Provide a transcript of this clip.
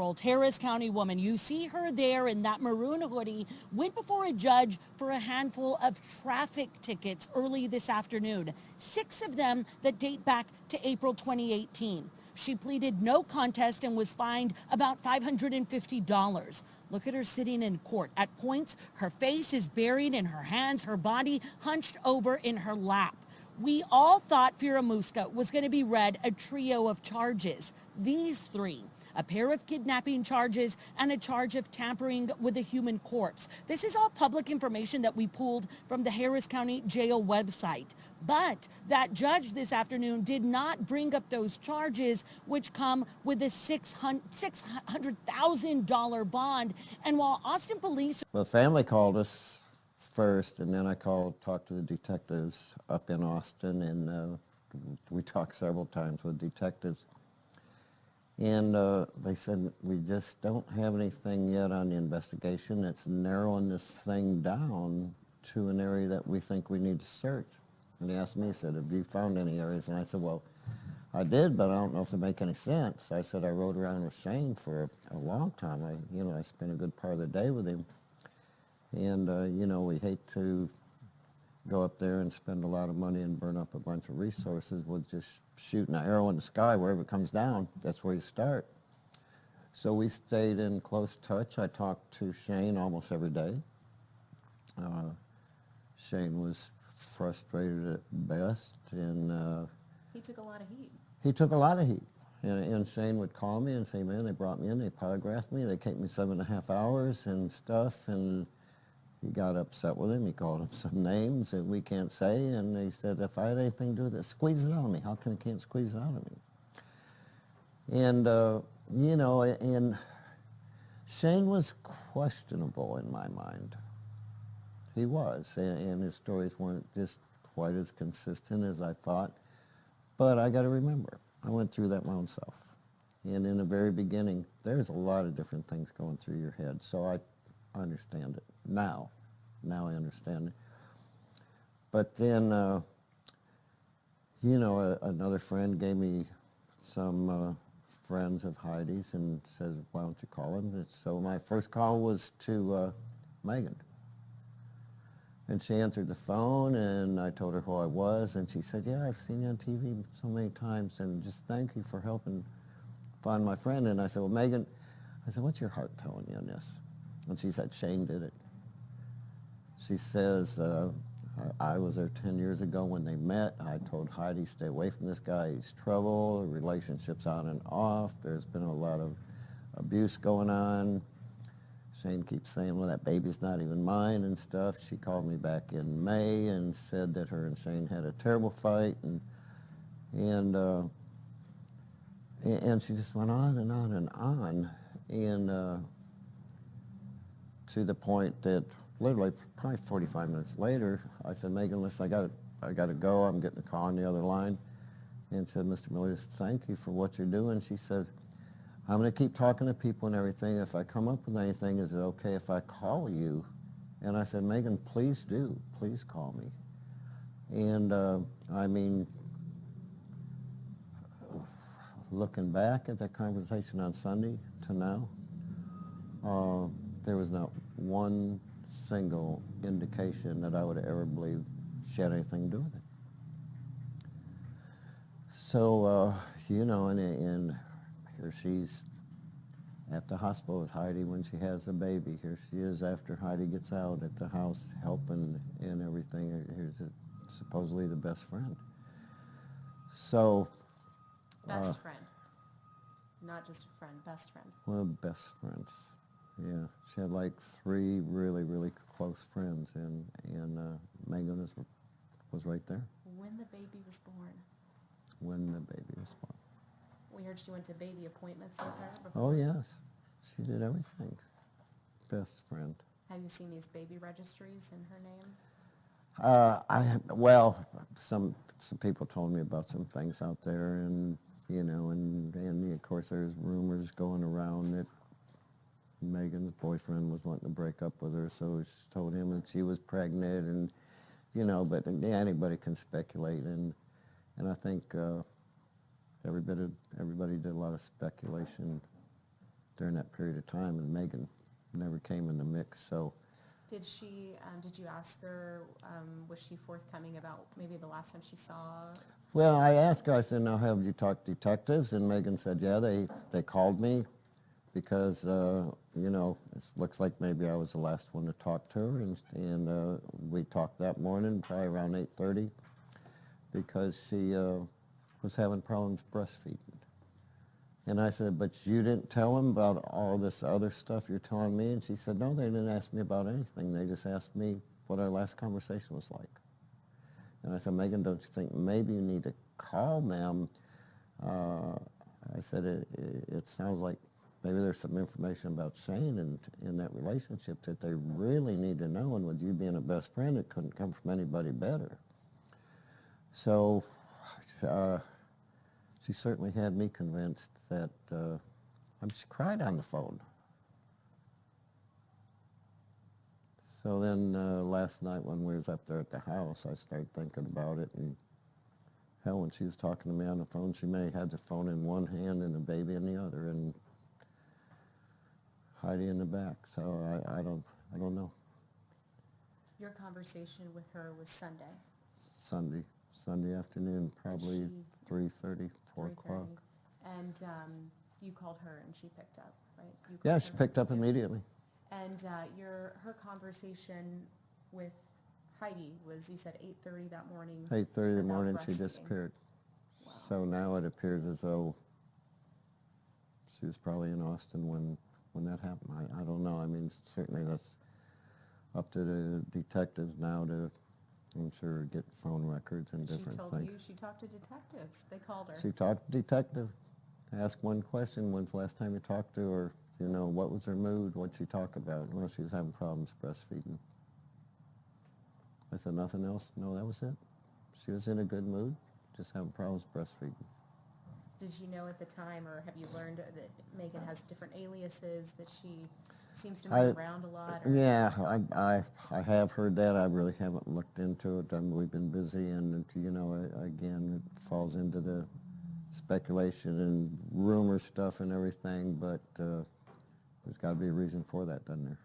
Harris County woman, you see her there in that maroon hoodie, went before a judge for a handful of traffic tickets early this afternoon, 6 of them that date back to April 2018. She pleaded no contest and was fined about $550. Look at her sitting in court. At points, her face is buried in her hands, her body hunched over in her lap. We all thought Firamuska was going to be read a trio of charges. These 3. A pair of kidnapping charges and a charge of tampering with a human corpse. This is all public information that we pulled from the Harris County Jail website. But that judge this afternoon did not bring up those charges, which come with a $600,000 bond. And while Austin police... Well, the family called us first, and then I talked to the detectives up in Austin, and we talked several times with detectives. And they said, we just don't have anything yet on the investigation. It's narrowing this thing down to an area that we think we need to search. And he asked me, he said, have you found any areas? And I said, well, I did, but I don't know if they make any sense. I said, I rode around with Shane for a long time. I spent a good part of the day with him. And, we hate to go up there and spend a lot of money and burn up a bunch of resources with just shooting an arrow in the sky. Wherever it comes down, that's where you start. So we stayed in close touch. I talked to Shane almost every day. Shane was frustrated at best, and he took a lot of heat. He took a lot of heat. And Shane would call me and say, man, they brought me in, they polygraphed me, they kept me 7.5 hours and stuff, and he got upset with him. He called him some names that we can't say, and he said, if I had anything to do with it, squeeze it out of me. How come he can't squeeze it out of me? And, and Shane was questionable in my mind. He was, and his stories weren't just quite as consistent as I thought. But I got to remember, I went through that my own self. And in the very beginning, there's a lot of different things going through your head. So I understand it now. Now I understand it. But then, another friend gave me some friends of Heidi's and says, why don't you call him? And so my first call was to Magen. And she answered the phone, and I told her who I was, and she said, yeah, I've seen you on TV so many times, and just thank you for helping find my friend. And I said, well, Magen, I said, what's your heart telling you on this? And she said, Shane did it. She says, I was there 10 years ago when they met. I told Heidi, stay away from this guy. He's trouble. The relationship's on and off. There's been a lot of abuse going on. Shane keeps saying, well, that baby's not even mine and stuff. She called me back in May and said that her and Shane had a terrible fight, and she just went on and on and on, and to the point that literally probably 45 minutes later, I said, Magen, listen, I got to go. I'm getting a call on the other line, and said, Mr. Miller, thank you for what you're doing. She said, I'm going to keep talking to people and everything. If I come up with anything, is it okay if I call you? And I said, Magen, please do. Please call me. And looking back at that conversation on Sunday to now, there was not one single indication that I would ever believe she had anything to do with it. So, and here she's at the hospital with Heidi when she has a baby. Here she is after Heidi gets out at the house helping and everything. Here's supposedly the best friend. So... Best friend. Not just a friend, best friend. Well, best friends. Yeah. She had like 3 really, really close friends, and Magen was right there. When the baby was born. When the baby was born. We heard she went to baby appointments with her before. Oh, yes. She did everything. Best friend. Have you seen these baby registries in her name? Some people told me about some things out there, and of course there's rumors going around that Megan's boyfriend was wanting to break up with her, so she told him that she was pregnant, and but anybody can speculate, and I think everybody did a lot of speculation during that period of time, and Magen never came in the mix. So, Did you ask her, was she forthcoming about maybe the last time she saw? well, I asked her, I said, now have you talked to detectives? And Magen said, yeah, they called me because, you know, it looks like maybe I was the last one to talk to her. And we talked that morning, probably around 8:30, because she was having problems breastfeeding. And I said, but you didn't tell them about all this other stuff you're telling me? And she said, no, they didn't ask me about anything. They just asked me what our last conversation was like. And I said, Magen, don't you think maybe you need to call them? I said, it sounds like maybe there's some information about Shane and in that relationship that they really need to know. And with you being a best friend, it couldn't come from anybody better. So she certainly had me convinced that, she cried on the phone. So then last night when we was up there at the house, I started thinking about it, and hell, when she was talking to me on the phone, she may have had the phone in one hand and the baby in the other, and Heidi in the back. So I don't know. Your conversation with her was Sunday afternoon, probably 3:30, 4 3:30, o'clock. and you called her and she picked up, right? You Yeah, called she her? picked up Yeah. immediately. And her conversation with Heidi was, you said 8:30 that morning. 8:30 in the about morning, she breastfeeding. disappeared. Wow. So now it appears as though she was probably in Austin when that happened. I don't know. I mean, certainly that's up to the detectives now to, I'm sure, get phone records and different She told things. you she talked to detectives. They called her. She talked to detective. Ask one question: when's the last time you talked to her? You know, what was her mood? What'd she talk about? Well, she was having problems breastfeeding. I said, nothing else? No, that was it. She was in a good mood, just having problems breastfeeding. Did you know at the time, or have you learned that Magen has different aliases, that she seems to move around a lot? Or? Yeah, I have heard that. I really haven't looked into it. We've been busy, and you know, again, it falls into the speculation and rumor stuff and everything. But there's got to be a reason for that, doesn't there?